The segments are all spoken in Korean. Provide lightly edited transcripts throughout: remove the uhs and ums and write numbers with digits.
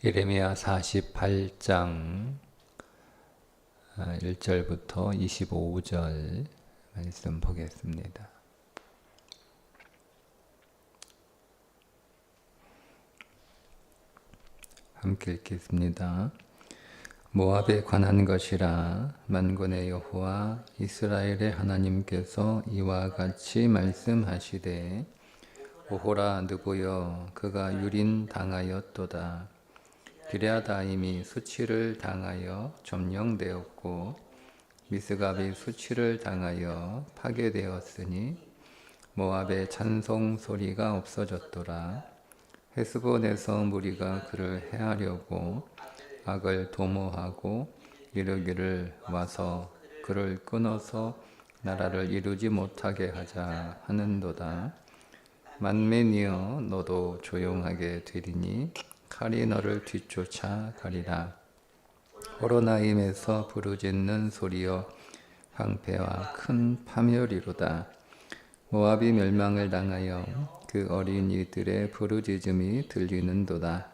예레미야 48장 1절부터 25절 말씀 보겠습니다. 함께 읽겠습니다. 모압에 관한 것이라. 만군의 여호와 이스라엘의 하나님께서 이와 같이 말씀하시되, 오호라 누구여, 그가 유린 당하였도다. 기럇아임이 수치를 당하여 점령되었고 미스갑이 수치를 당하여 파괴되었으니 모압의 찬송 소리가 없어졌더라. 헤스본에서 무리가 그를 해하려고 악을 도모하고 이르기를, 와서 그를 끊어서 나라를 이루지 못하게 하자 하는도다. 만맨이여, 너도 조용하게 되리니 칼이 너를 뒤쫓아 가리라. 호로나임에서 부르짖는 소리여, 황폐와 큰 파멸이로다. 모압이 멸망을 당하여 그 어린이들의 부르짖음이 들리는도다.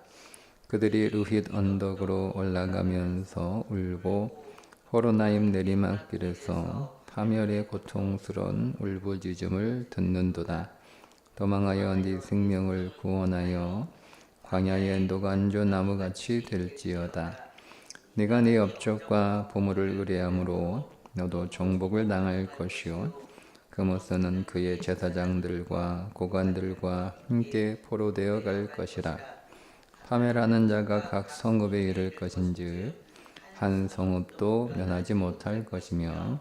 그들이 루힛 언덕으로 올라가면서 울고 호로나임 내리막길에서 파멸의 고통스러운 울부짖음을 듣는도다. 도망하여 네 생명을 구원하여 광야의 노간조 나무같이 될지어다. 네가 네 업적과 보물을 의뢰함으로 너도 정복을 당할 것이요, 그모스는 그의 제사장들과 고관들과 함께 포로되어 갈 것이라. 파멸하는 자가 각 성읍에 이를 것인즉 한 성읍도 면하지 못할 것이며,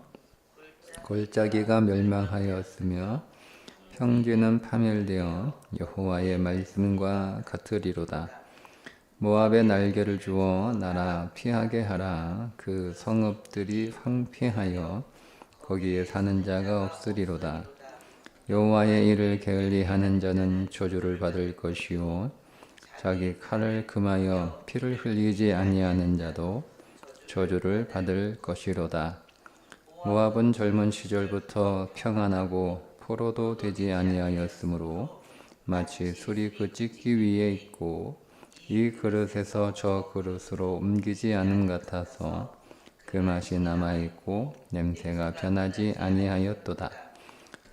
골짜기가 멸망하였으며 평지는 파멸되어 여호와의 말씀과 같으리로다. 모압에 날개를 주어 나라 피하게 하라. 그 성읍들이 황폐하여 거기에 사는 자가 없으리로다. 여호와의 일을 게을리하는 자는 저주를 받을 것이요, 자기 칼을 금하여 피를 흘리지 아니하는 자도 저주를 받을 것이로다. 모압은 젊은 시절부터 평안하고 포로도 되지 아니하였으므로 마치 술이 그 찢기 위에 있고 이 그릇에서 저 그릇으로 옮기지 않음 같아서 그 맛이 남아있고 냄새가 변하지 아니하였도다.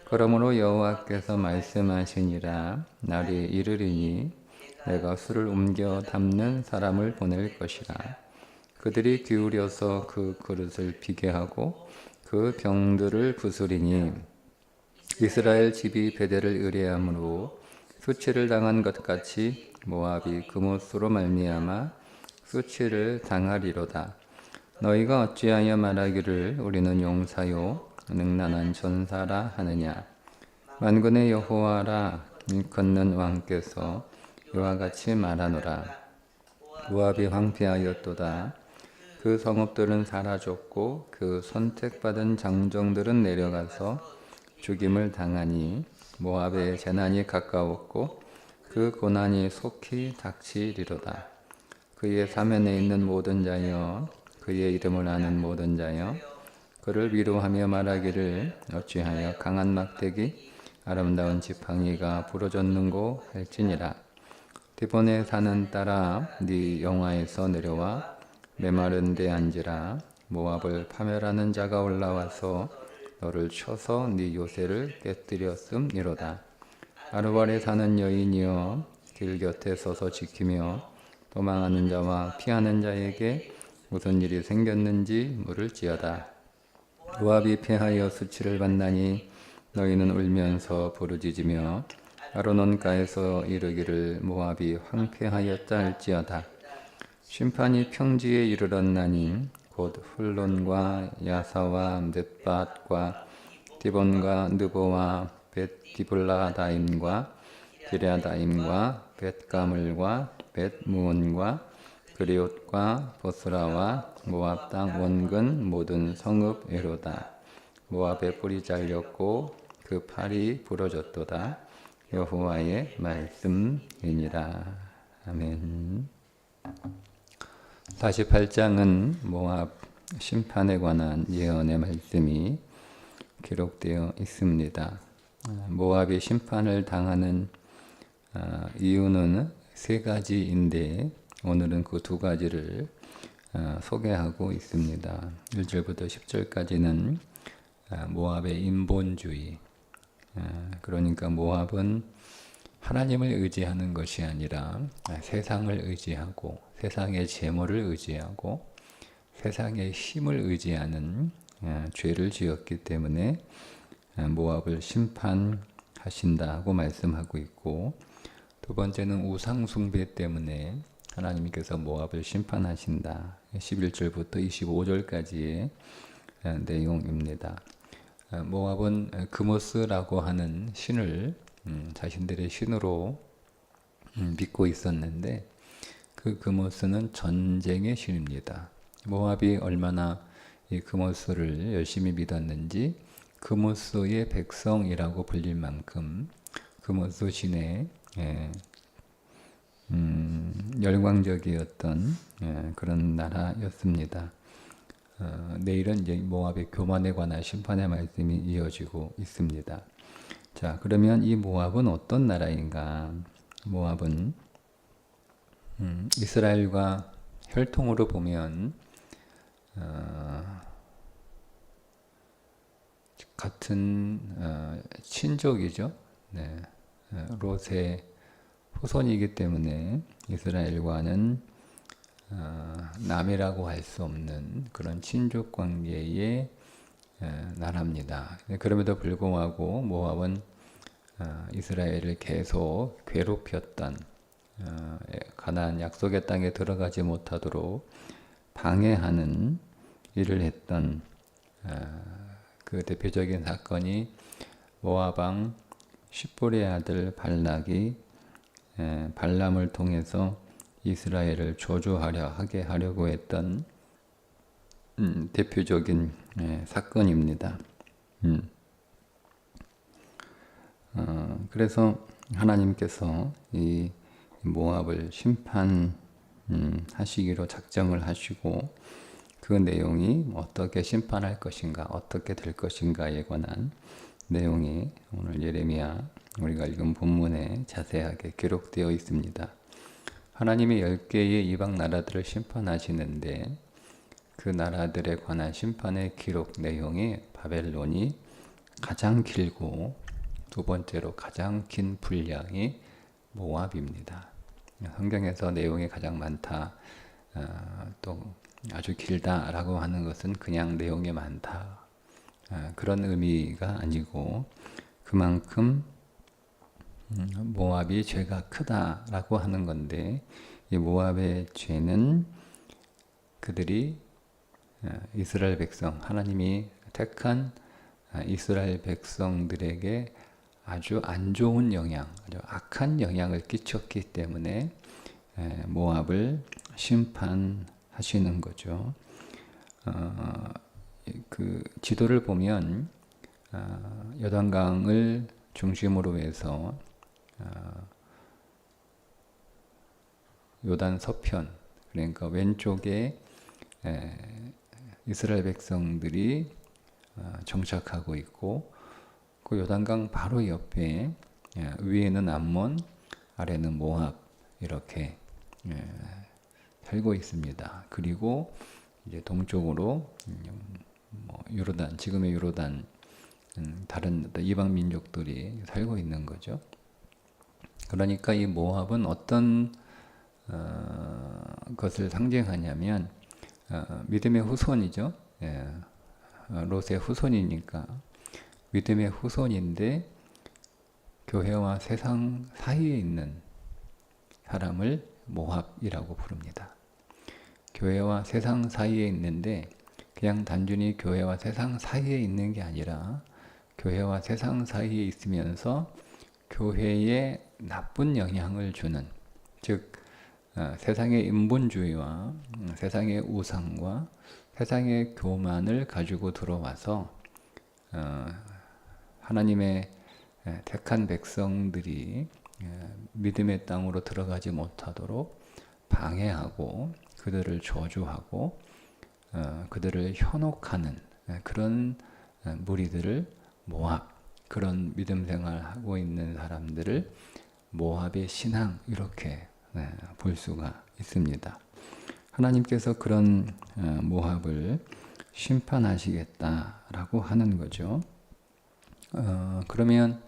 그러므로 여호와께서 말씀하시니라. 날이 이르리니 내가 술을 옮겨 담는 사람을 보낼 것이라. 그들이 기울여서 그 그릇을 비게 하고 그 병들을 부수리니 이스라엘 집이 베델을 의뢰함으로 수치를 당한 것 같이 모압이 그못으로 말미암아 수치를 당하리로다. 너희가 어찌하여 말하기를 우리는 용사요 능란한 전사라 하느냐. 만군의 여호와라 일컫는 왕께서 이와 같이 말하노라. 모압이 황폐하였도다. 그 성읍들은 사라졌고 그 선택받은 장정들은 내려가서 죽임을 당하니 모압의 재난이 가까웠고 그 고난이 속히 닥치리로다. 그의 사면에 있는 모든 자여, 그의 이름을 아는 모든 자여, 그를 위로하며 말하기를, 어찌하여 강한 막대기 아름다운 지팡이가 부러졌는고 할지니라. 디본에 사는 딸아, 네 영화에서 내려와 메마른 데 앉으라. 모압을 파멸하는 자가 올라와서 너를 쳐서 네 요새를 깨뜨렸음이로다. 아르발에 사는 여인이여, 길 곁에 서서 지키며 도망하는 자와 피하는 자에게 무슨 일이 생겼는지 물을지어다. 모압이 패하여 수치를 받나니 너희는 울면서 부르짖으며 아르논가에서 이르기를, 모압이 황폐하였다 할지어다. 심판이 평지에 이르렀나니 곧 훌론과 야사와 넷밧과 디본과 느보와 벳디블라다임과 기럇아임과 벳가물과 벳무온과 그리옷과 보스라와 모압 땅 원근 모든 성읍에로다. 모압의 뿔이 잘렸고 그 팔이 부러졌도다. 여호와의 말씀이니라. 아멘. 48장은 모압 심판에 관한 예언의 말씀이 기록되어 있습니다. 모압이 심판을 당하는 이유는 세 가지인데 오늘은 그 두 가지를 소개하고 있습니다. 1절부터 10절까지는 모압의 인본주의, 그러니까 모압은 하나님을 의지하는 것이 아니라 세상을 의지하고 세상의 재물을 의지하고 세상의 힘을 의지하는 죄를 지었기 때문에 모압을 심판하신다고 말씀하고 있고, 두 번째는 우상 숭배 때문에 하나님께서 모압을 심판하신다. 11절부터 25절까지의 내용입니다. 모압은 그모스라고 하는 신을 자신들의 신으로 믿고 있었는데, 그 그모스는 전쟁의 신입니다. 모압이 얼마나 이 그모스를 열심히 믿었는지 그모스의 백성이라고 불릴 만큼 그모스 신의 열광적이었던 그런 나라였습니다. 내일은 이제 모압의 교만에 관한 심판의 말씀이 이어지고 있습니다. 자, 그러면 이 모압은 어떤 나라인가? 모압은 이스라엘과 혈통으로 보면 같은 친족이죠. 네. 롯의 후손이기 때문에 이스라엘과는 남이라고 할 수 없는 그런 친족 관계의 나라입니다. 그럼에도 불구하고 모압은 이스라엘을 계속 괴롭혔던, 가나안 약속의 땅에 들어가지 못하도록 방해하는 일을 했던 그 대표적인 사건이 모압 왕 십볼의 아들 발락이 발람을 통해서 이스라엘을 저주하게 하려고 했던 대표적인 사건입니다. 그래서 하나님께서 이 모압을 심판하시기로 작정을 하시고, 그 내용이 어떻게 심판할 것인가, 어떻게 될 것인가에 관한 내용이 오늘 예레미야 우리가 읽은 본문에 자세하게 기록되어 있습니다. 하나님이 10개의 이방 나라들을 심판하시는데, 그 나라들에 관한 심판의 기록 내용이 바벨론이 가장 길고, 두 번째로 가장 긴 분량이 모압입니다. 성경에서 내용이 가장 많다, 또 아주 길다라고 하는 것은 그냥 내용이 많다, 그런 의미가 아니고, 그만큼 모압이 죄가 크다라고 하는 건데, 이 모압의 죄는 그들이 이스라엘 백성, 하나님이 택한 이스라엘 백성들에게 아주 안 좋은 영향, 아주 악한 영향을 끼쳤기 때문에 모압을 심판하시는 거죠. 그 지도를 보면 요단강을 중심으로 해서 요단 서편, 그러니까 왼쪽에 이스라엘 백성들이 정착하고 있고, 그 요단강 바로 옆에 위에는 암몬, 아래는 모압, 이렇게 살고 있습니다. 그리고 이제 동쪽으로 요르단, 지금의 요르단, 다른 이방 민족들이 살고 있는 거죠. 그러니까 이 모압은 어떤 것을 상징하냐면 믿음의 후손이죠. 롯의 후손이니까 믿음의 후손인데 교회와 세상 사이에 있는 사람을 모압이라고 부릅니다. 교회와 세상 사이에 있는데 그냥 단순히 교회와 세상 사이에 있는 게 아니라 교회와 세상 사이에 있으면서 교회에 나쁜 영향을 주는, 즉 세상의 인본주의와 세상의 우상과 세상의 교만을 가지고 들어와서 하나님의 택한 백성들이 믿음의 땅으로 들어가지 못하도록 방해하고 그들을 저주하고 그들을 현혹하는 그런 무리들을 모압, 그런 믿음 생활하고 있는 사람들을 모압의 신앙, 이렇게 볼 수가 있습니다. 하나님께서 그런 모압을 심판하시겠다라고 하는 거죠. 그러면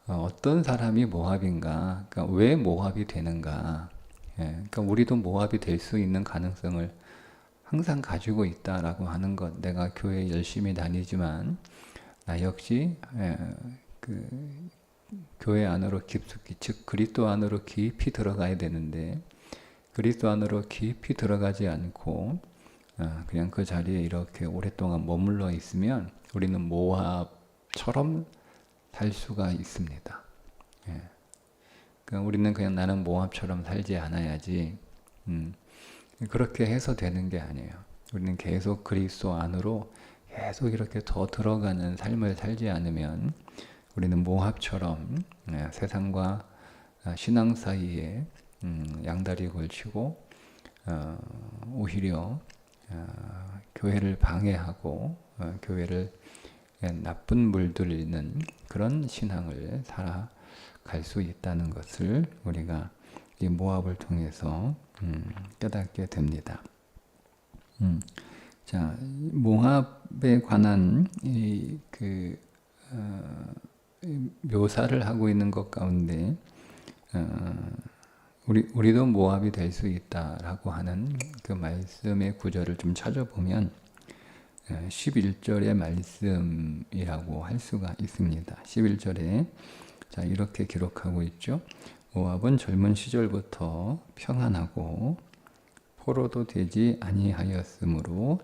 어떤 사람이 모압인가? 그러니까 왜 모압이 되는가? 그러니까 우리도 모압이 될 수 있는 가능성을 항상 가지고 있다라고 하는 것. 내가 교회 열심히 다니지만 나 역시 그 교회 안으로 깊숙이, 즉 그리스도 안으로 깊이 들어가야 되는데 그리스도 안으로 깊이 들어가지 않고 그냥 그 자리에 이렇게 오랫동안 머물러 있으면 우리는 모압처럼 살 수가 있습니다. 그러니까 우리는 그냥 나는 모압처럼 살지 않아야지 그렇게 해서 되는 게 아니에요. 우리는 계속 그리스도 안으로 계속 이렇게 더 들어가는 삶을 살지 않으면 우리는 모압처럼 세상과 신앙 사이에 양다리 걸치고 오히려 교회를 방해하고 교회를 나쁜 물들이는 그런 신앙을 살아갈 수 있다는 것을 우리가 이 모압을 통해서 깨닫게 됩니다. 자, 모압에 관한 묘사를 하고 있는 것 가운데 우리도 모압이 될 수 있다라고 하는 그 말씀의 구절을 좀 찾아보면 11절의 말씀이라고 할 수가 있습니다. 11절에 자 이렇게 기록하고 있죠. 모압은 젊은 시절부터 평안하고 포로도 되지 아니하였으므로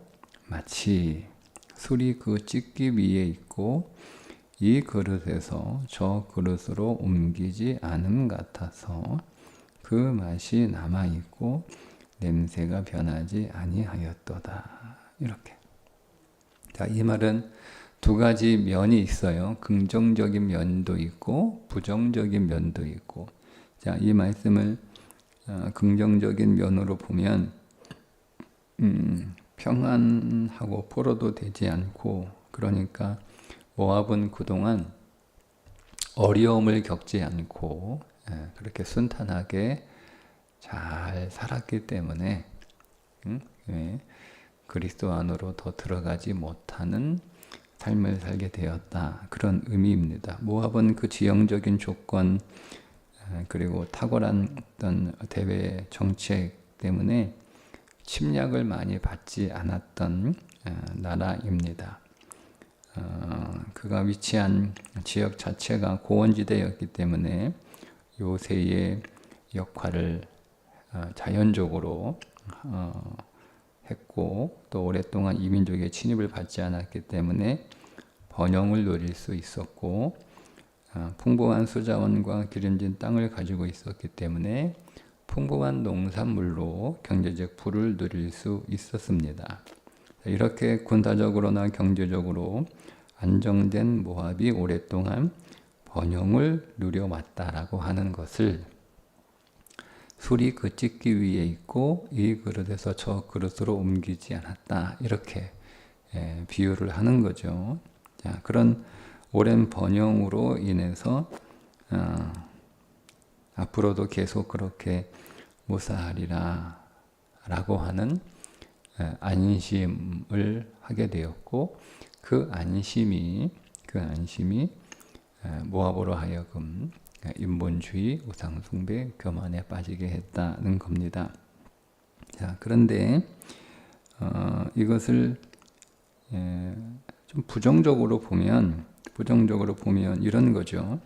마치 술이 그 찢기 위에 있고 이 그릇에서 저 그릇으로 옮기지 않음 같아서 그 맛이 남아있고 냄새가 변하지 아니하였도다. 이렇게. 자, 이 말은 두 가지 면이 있어요. 긍정적인 면도 있고 부정적인 면도 있고. 자, 이 말씀을 긍정적인 면으로 보면 평안하고 포로도 되지 않고 그러니까 모압은 그동안 어려움을 겪지 않고 그렇게 순탄하게 잘 살았기 때문에 그리스도 안으로 더 들어가지 못하는 삶을 살게 되었다. 그런 의미입니다. 모압은 그 지형적인 조건 그리고 탁월한 어떤 대외 정책 때문에 침략을 많이 받지 않았던 나라입니다. 그가 위치한 지역 자체가 고원지대였기 때문에 요새의 역할을 자연적으로 했고 또 오랫동안 이민족의 침입을 받지 않았기 때문에 번영을 누릴 수 있었고 풍부한 수자원과 기름진 땅을 가지고 있었기 때문에 풍부한 농산물로 경제적 부를 누릴 수 있었습니다. 이렇게 군사적으로나 경제적으로 안정된 모압이 오랫동안 번영을 누려왔다라고 하는 것을 술이 그 찢기 위에 있고 이 그릇에서 저 그릇으로 옮기지 않았다. 이렇게 비유를 하는 거죠. 자, 그런 오랜 번영으로 인해서 앞으로도 계속 그렇게 무사하리라 라고 하는 안심을 하게 되었고 그 안심이 모압으로 하여금 인본주의, 우상숭배, 교만에 빠지게 했다는 겁니다. 자, 그런데 이것을 좀 부정적으로 보면 이런 거죠.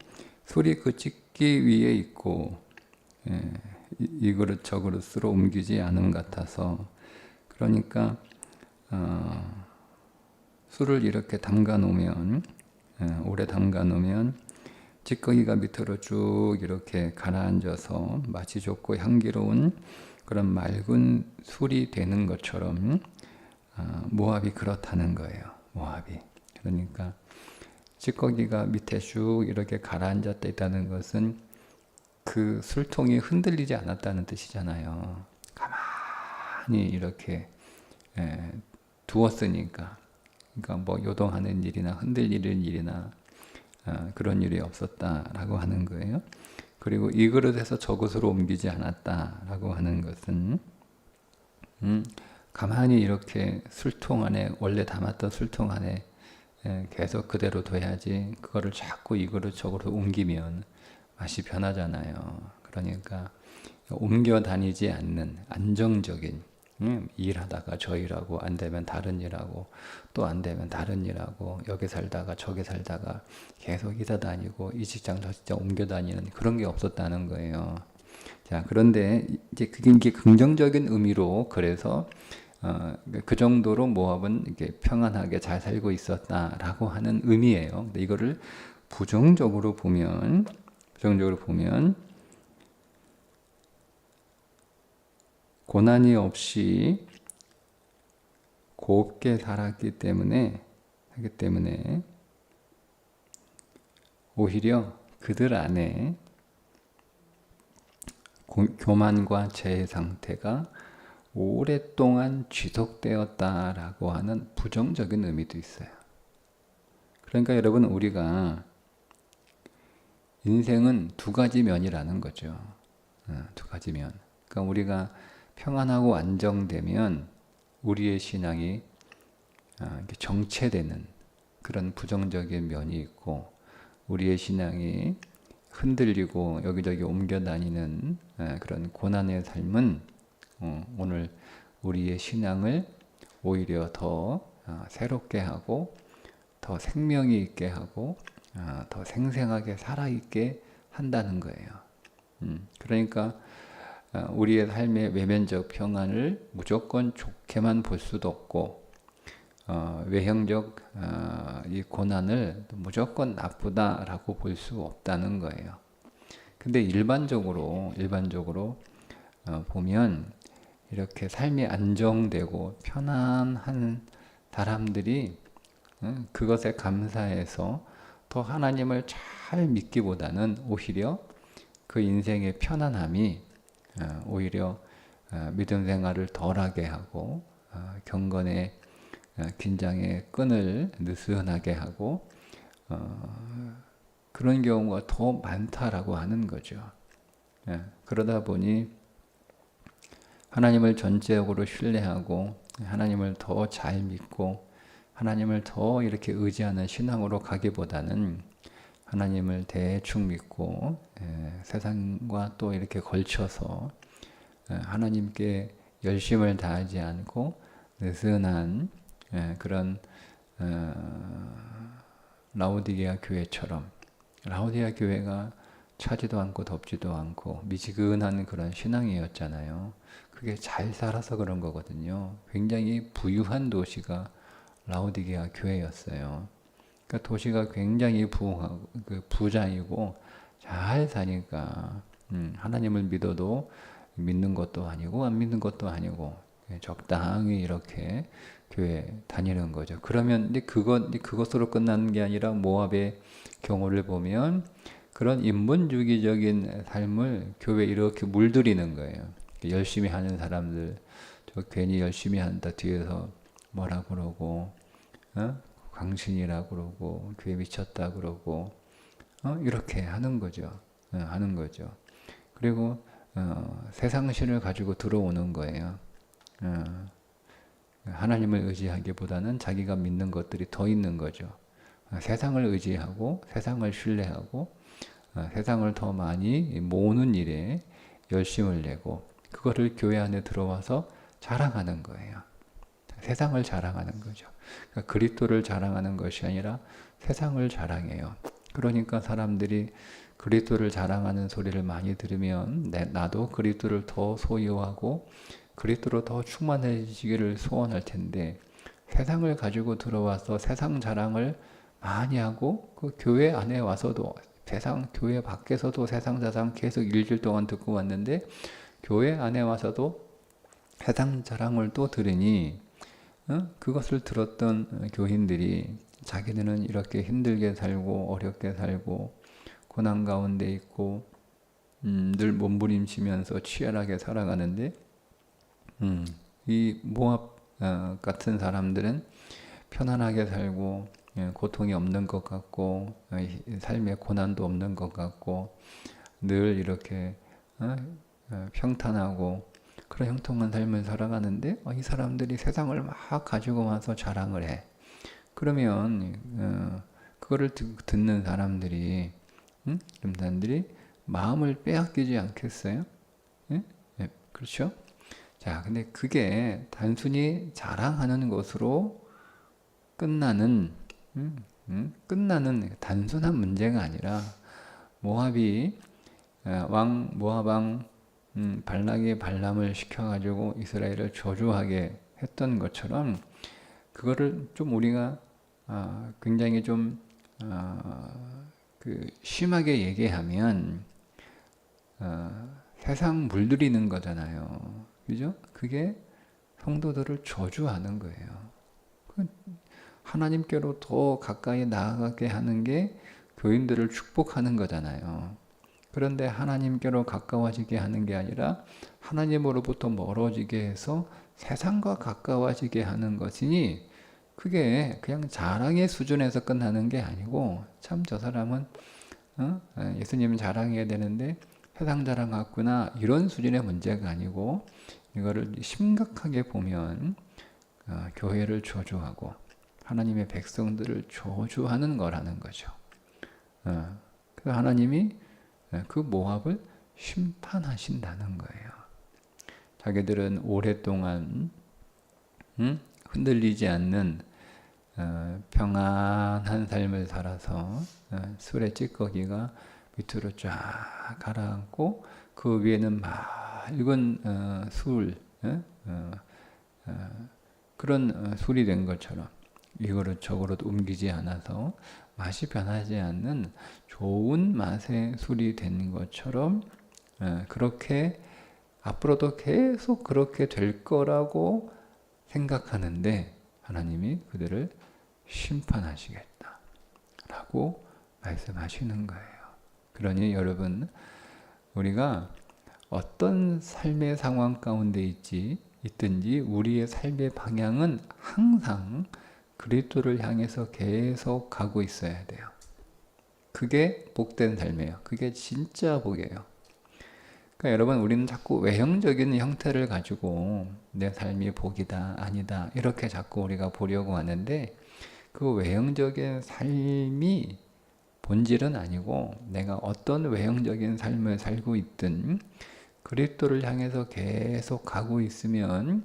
술이 그 찢기 위에 있고 이 그릇 저 그릇으로 옮기지 않음 같아서 그러니까 술을 이렇게 담가 놓으면 오래 담가 놓으면 찌꺼기가 밑으로 쭉 이렇게 가라앉아서 맛이 좋고 향기로운 그런 맑은 술이 되는 것처럼 모압이 그렇다는 거예요. 모압이. 그러니까 찌꺼기가 밑에 쭉 이렇게 가라앉았다 있다는 것은 그 술통이 흔들리지 않았다는 뜻이잖아요. 가만히 이렇게 두었으니까. 그러니까 뭐 요동하는 일이나 흔들리는 일이나 그런 일이 없었다라고 하는 거예요. 그리고 이 그릇에서 저 그릇으로 옮기지 않았다라고 하는 것은 가만히 이렇게 술통 안에 원래 담았던 술통 안에 계속 그대로 둬야지 그거를 자꾸 이 그릇 저 그릇 옮기면 맛이 변하잖아요. 그러니까 옮겨 다니지 않는 안정적인 일하다가 저 일하고 안 되면 다른 일하고 또 안 되면 다른 일하고 여기 살다가 저기 살다가 계속 이사 다니고 이 직장 저 직장 옮겨 다니는 그런 게 없었다는 거예요. 자, 그런데 이제 그게 긍정적인 의미로 그래서 그 정도로 모압은 이렇게 평안하게 잘 살고 있었다라고 하는 의미예요. 근데 이거를 부정적으로 보면 고난이 없이 곱게 살았기 때문에 오히려 그들 안에 교만과 죄의 상태가 오랫동안 지속되었다라고 하는 부정적인 의미도 있어요. 그러니까 여러분, 우리가 인생은 두 가지 면이라는 거죠. 두 가지 면. 그러니까 우리가 평안하고 안정되면 우리의 신앙이 정체되는 그런 부정적인 면이 있고, 우리의 신앙이 흔들리고 여기저기 옮겨 다니는 그런 고난의 삶은 오늘 우리의 신앙을 오히려 더 새롭게 하고 더 생명이 있게 하고 더 생생하게 살아있게 한다는 거예요. 그러니까 우리의 삶의 외면적 평안을 무조건 좋게만 볼 수도 없고 외형적 이 고난을 무조건 나쁘다라고 볼 수 없다는 거예요. 근데 일반적으로 보면 이렇게 삶이 안정되고 편안한 사람들이 그것에 감사해서 더 하나님을 잘 믿기보다는 오히려 그 인생의 편안함이 오히려 믿음 생활을 덜하게 하고 경건의 긴장의 끈을 느슨하게 하고 그런 경우가 더 많다라고 하는 거죠. 그러다 보니 하나님을 전적으로 신뢰하고 하나님을 더 잘 믿고 하나님을 더 이렇게 의지하는 신앙으로 가기보다는 하나님을 대충 믿고 세상과 또 이렇게 걸쳐서 하나님께 열심을 다하지 않고 느슨한 그런 라오디게아 교회처럼, 라오디게아 교회가 차지도 않고 덥지도 않고 미지근한 그런 신앙이었잖아요. 그게 잘 살아서 그런 거거든요. 굉장히 부유한 도시가 라오디게아 교회였어요. 그러니까 도시가 굉장히 부하고 부자이고 잘 사니까 하나님을 믿어도 믿는 것도 아니고 안 믿는 것도 아니고 적당히 이렇게 교회 다니는 거죠. 그러면 그것으로 끝나는 게 아니라 모압의 경우를 보면 그런 인본주의적인 삶을 교회에 이렇게 물들이는 거예요. 열심히 하는 사람들, 저 괜히 열심히 한다 뒤에서 뭐라 그러고, 광신이라 그러고, 교회 미쳤다 그러고, 이렇게 하는 거죠. 그리고 세상신을 가지고 들어오는 거예요. 하나님을 의지하기보다는 자기가 믿는 것들이 더 있는 거죠. 세상을 의지하고 세상을 신뢰하고 세상을 더 많이 모으는 일에 열심을 내고 그거를 교회 안에 들어와서 자랑하는 거예요. 세상을 자랑하는 거죠. 그러니까 그리스도를 자랑하는 것이 아니라 세상을 자랑해요. 그러니까 사람들이 그리스도를 자랑하는 소리를 많이 들으면 나도 그리스도를 더 소유하고 그리스도로 더 충만해지기를 소원할 텐데 세상을 가지고 들어와서 세상 자랑을 많이 하고 그 교회 안에 와서도 교회 밖에서도 세상 자랑 계속 일주일 동안 듣고 왔는데 교회 안에 와서도 세상 자랑을 또 들으니 그것을 들었던 교인들이 자기네는 이렇게 힘들게 살고 어렵게 살고 고난 가운데 있고 늘 몸부림치면서 치열하게 살아가는데 이 모압 같은 사람들은 편안하게 살고 고통이 없는 것 같고 삶에 고난도 없는 것 같고 늘 이렇게 평탄하고 그런 형통한 삶을 살아가는데 이 사람들이 세상을 막 가지고 와서 자랑을 해. 그러면 그거를 듣는 사람들이 그런 사람들이 마음을 빼앗기지 않겠어요? 예? 예, 그렇죠? 자, 근데 그게 단순히 자랑하는 것으로 끝나는 단순한 문제가 아니라 모압이 모압 왕 발락이 발람을 시켜가지고 이스라엘을 저주하게 했던 것처럼 그거를 좀 우리가 굉장히 좀 심하게 얘기하면 세상 물들이는 거잖아요. 그죠? 그게 성도들을 저주하는 거예요. 하나님께로 더 가까이 나아가게 하는 게 교인들을 축복하는 거잖아요. 그런데 하나님께로 가까워지게 하는 게 아니라 하나님으로부터 멀어지게 해서 세상과 가까워지게 하는 것이니 그게 그냥 자랑의 수준에서 끝나는 게 아니고 참 저 사람은 예수님은 자랑해야 되는데 세상 자랑 같구나 이런 수준의 문제가 아니고 이거를 심각하게 보면 교회를 저주하고 하나님의 백성들을 저주하는 거라는 거죠. 그래서 하나님이 그 모압을 심판하신다는 거예요. 자기들은 오랫동안 흔들리지 않는 평안한 삶을 살아서 술의 찌꺼기가 밑으로 쫙 가라앉고 그 위에는 맑은 술 그런 술이 된 것처럼 이거를 저거로 옮기지 않아서 맛이 변하지 않는 좋은 맛의 술이 된 것처럼 그렇게 앞으로도 계속 그렇게 될 거라고 생각하는데 하나님이 그들을 심판하시겠다 라고 말씀하시는 거예요. 그러니 여러분 우리가 어떤 삶의 상황 가운데 있든지 우리의 삶의 방향은 항상 그리스도를 향해서 계속 가고 있어야 돼요. 그게 복된 삶이에요. 그게 진짜 복이에요. 그러니까 여러분 우리는 자꾸 외형적인 형태를 가지고 내 삶이 복이다 아니다 이렇게 자꾸 우리가 보려고 하는데 그 외형적인 삶이 본질은 아니고 내가 어떤 외형적인 삶을 살고 있든 그리스도를 향해서 계속 가고 있으면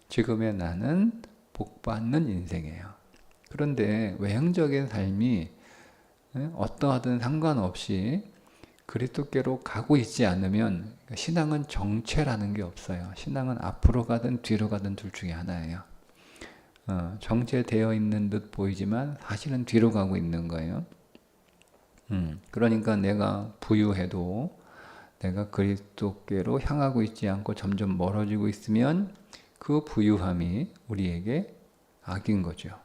지금의 나는 복받는 인생이에요. 그런데 외형적인 삶이 어떠하든 상관없이 그리스도께로 가고 있지 않으면 신앙은 정체라는 게 없어요. 신앙은 앞으로 가든 뒤로 가든 둘 중에 하나예요. 정체되어 있는 듯 보이지만 사실은 뒤로 가고 있는 거예요. 그러니까 내가 부유해도 내가 그리스도께로 향하고 있지 않고 점점 멀어지고 있으면 그 부유함이 우리에게 악인 거죠.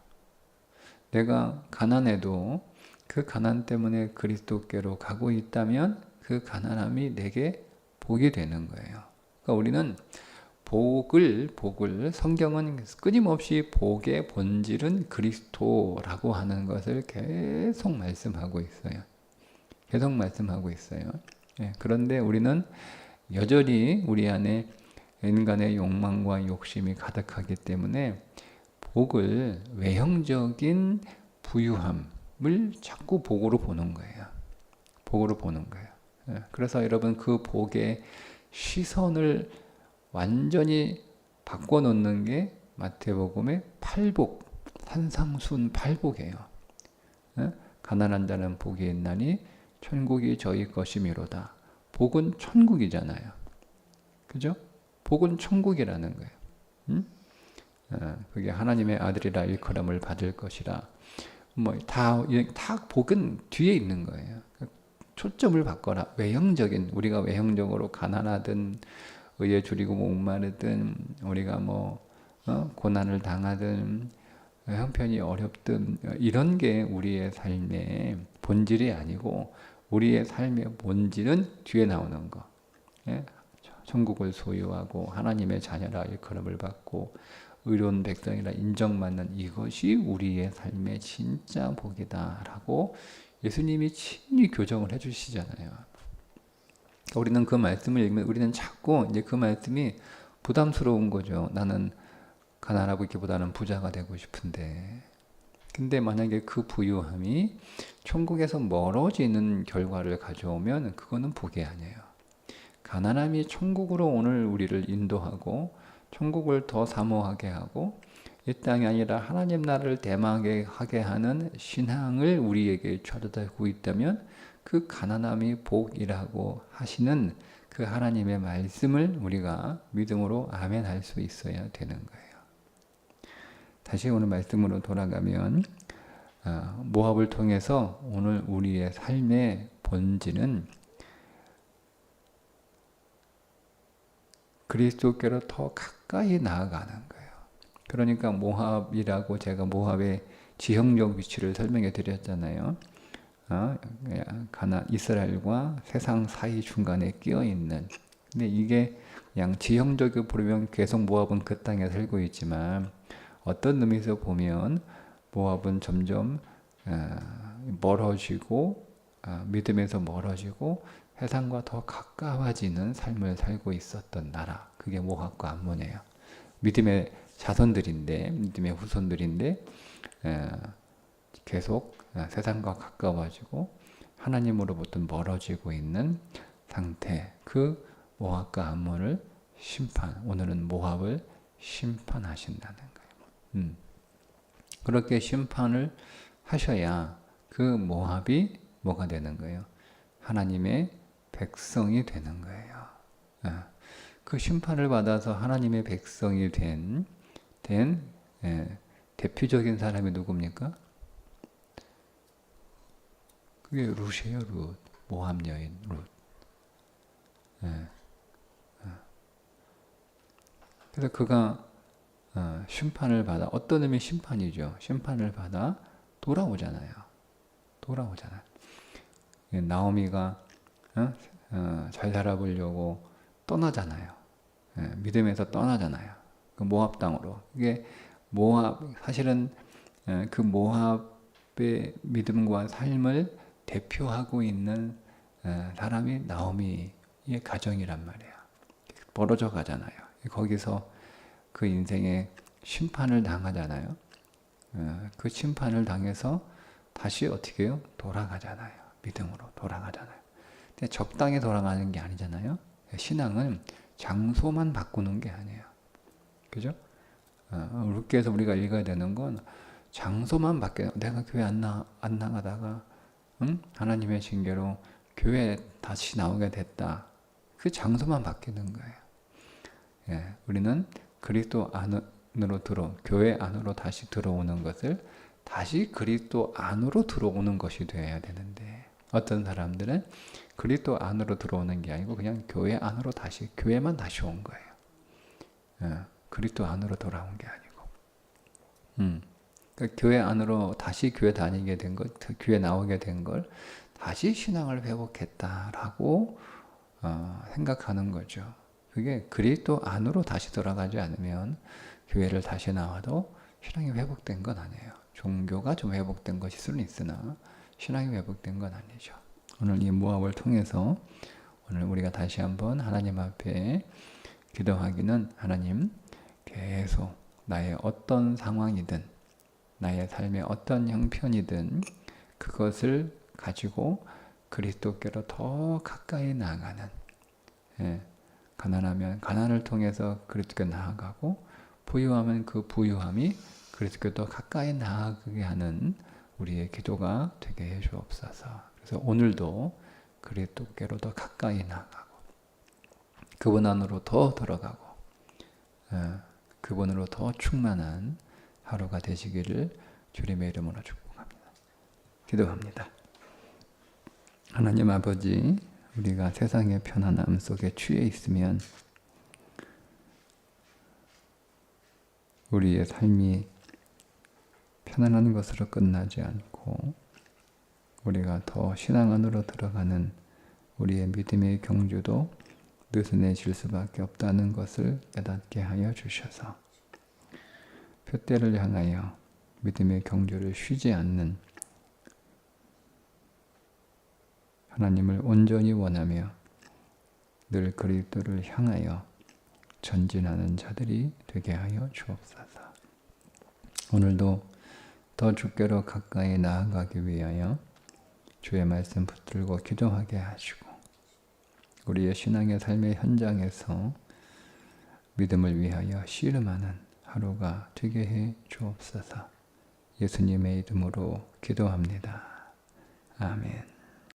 내가 가난해도 그 가난 때문에 그리스도께로 가고 있다면 그 가난함이 내게 복이 되는 거예요. 그러니까 우리는 복을 성경은 끊임없이 복의 본질은 그리스도라고 하는 것을 계속 말씀하고 있어요. 계속 말씀하고 있어요. 그런데 우리는 여전히 우리 안에 인간의 욕망과 욕심이 가득하기 때문에 복을 외형적인 부유함을 자꾸 복으로 보는 거예요. 복으로 보는 거예요. 그래서 여러분 그 복의 시선을 완전히 바꿔놓는 게 마태복음의 팔복, 산상순 팔복이에요. 가난한 자는 복이 있나니 천국이 저희 것이미로다. 복은 천국이잖아요. 그죠? 복은 천국이라는 거예요. 그게 하나님의 아들이라 일컬음을 받을 것이라. 다 복은 뒤에 있는 거예요. 초점을 바꿔라. 우리가 외형적으로 가난하든 의에 줄이고 목마르든 우리가 고난을 당하든 형편이 어렵든 이런 게 우리의 삶의 본질이 아니고 우리의 삶의 본질은 뒤에 나오는 거. 천국을 소유하고 하나님의 자녀라 일컬음을 받고 의로운 백성이라 인정받는 이것이 우리의 삶의 진짜 복이다 라고 예수님이 친히 교정을 해주시잖아요. 우리는 그 말씀을 읽으면 우리는 자꾸 이제 그 말씀이 부담스러운 거죠. 나는 가난하고 있기보다는 부자가 되고 싶은데. 근데 만약에 그 부유함이 천국에서 멀어지는 결과를 가져오면 그거는 복이 아니에요. 가난함이 천국으로 오늘 우리를 인도하고 천국을 더 사모하게 하고 이 땅이 아니라 하나님 나라를 대망하게 하게 하는 신앙을 우리에게 찾아다고 있다면 그 가난함이 복이라고 하시는 그 하나님의 말씀을 우리가 믿음으로 아멘 할 수 있어야 되는 거예요. 다시 오늘 말씀으로 돌아가면 모압을 통해서 오늘 우리의 삶의 본질은 그리스도께로 더 가까이 나아가는 거예요. 그러니까 모압이라고 제가 모압의 지형적 위치를 설명해 드렸잖아요. 이스라엘과 세상 사이 중간에 끼어 있는. 근데 이게 그냥 지형적으로 보면 계속 모압은 그 땅에 살고 있지만 어떤 의미에서 보면 모압은 점점 멀어지고 믿음에서 멀어지고 세상과 더 가까워지는 삶을 살고 있었던 나라. 그게 모압과 암몬이에요. 믿음의 자손들인데, 믿음의 후손들인데 계속 세상과 가까워지고 하나님으로부터 멀어지고 있는 상태. 그 모압과 암몬을 오늘은 모압을 심판하신다는 거예요. 그렇게 심판을 하셔야 그 모압이 뭐가 되는 거예요? 하나님의 백성이 되는 거예요. 그 심판을 받아서 하나님의 백성이 된 대표적인 사람이 누굽니까? 그게 룻이에요. 룻. 모압 여인 룻. 그래서 그가 심판을 받아, 어떤 의미 심판이죠. 심판을 받아 돌아오잖아요. 나오미가 잘 살아보려고 떠나잖아요. 믿음에서 떠나잖아요. 그 모압 땅으로. 이게 사실은 그 모압의 믿음과 삶을 대표하고 있는 사람이 나오미의 가정이란 말이에요. 벌어져 가잖아요. 거기서 그 인생에 심판을 당하잖아요. 그 심판을 당해서 다시 어떻게 해요? 돌아가잖아요. 믿음으로 돌아가잖아요. 근데 적당히 돌아가는 게 아니잖아요. 신앙은 장소만 바꾸는 게 아니에요. 그죠? 룻기에서 우리가 읽어야 되는 건 장소만 바뀌어요. 내가 교회 안 나가다가 하나님의 징계로 교회에 다시 나오게 됐다. 그 장소만 바뀌는 거예요. 우리는 그리스도 안으로 교회 안으로 다시 들어오는 것을 다시 그리스도 안으로 들어오는 것이 되어야 되는데 어떤 사람들은 그리스도 안으로 들어오는 게 아니고 그냥 교회 안으로 교회만 다시 온 거예요. 그리스도 안으로 돌아온 게 아니고. 그러니까 교회 안으로 다시 교회 다니게 된 것, 교회 나오게 된 걸 다시 신앙을 회복했다라고 생각하는 거죠. 그게 그리스도 안으로 다시 돌아가지 않으면 교회를 다시 나와도 신앙이 회복된 건 아니에요. 종교가 좀 회복된 것일 수는 있으나 신앙이 회복된 건 아니죠. 오늘 이 모압을 통해서 오늘 우리가 다시 한번 하나님 앞에 기도하기는 하나님 계속 나의 어떤 상황이든 나의 삶의 어떤 형편이든 그것을 가지고 그리스도께로 더 가까이 나아가는 가난하면 가난을 통해서 그리스도께 나아가고 부유하면 그 부유함이 그리스도께 더 가까이 나아가게 하는 우리의 기도가 되게 해 주옵소서. 그래서 오늘도 그리스도께로 더 가까이 나아가고 그분 안으로 더 들어가고 그분으로 더 충만한 하루가 되시기를 주님의 이름으로 축복합니다. 기도합니다. 하나님 아버지, 우리가 세상의 편안함 속에 취해 있으면 우리의 삶이 편안한 것으로 끝나지 않고 우리가 더 신앙 안으로 들어가는 우리의 믿음의 경주도 느슨해질 수밖에 없다는 것을 깨닫게 하여 주셔서 표대를 향하여 믿음의 경주를 쉬지 않는 하나님을 온전히 원하며 늘 그리스도를 향하여 전진하는 자들이 되게 하여 주옵소서. 오늘도 더 주께로 가까이 나아가기 위하여 주의 말씀 붙들고 기도하게 하시고 우리의 신앙의 삶의 현장에서 믿음을 위하여 씨름하는 하루가 되게 해 주옵소서. 예수님의 이름으로 기도합니다. 아멘.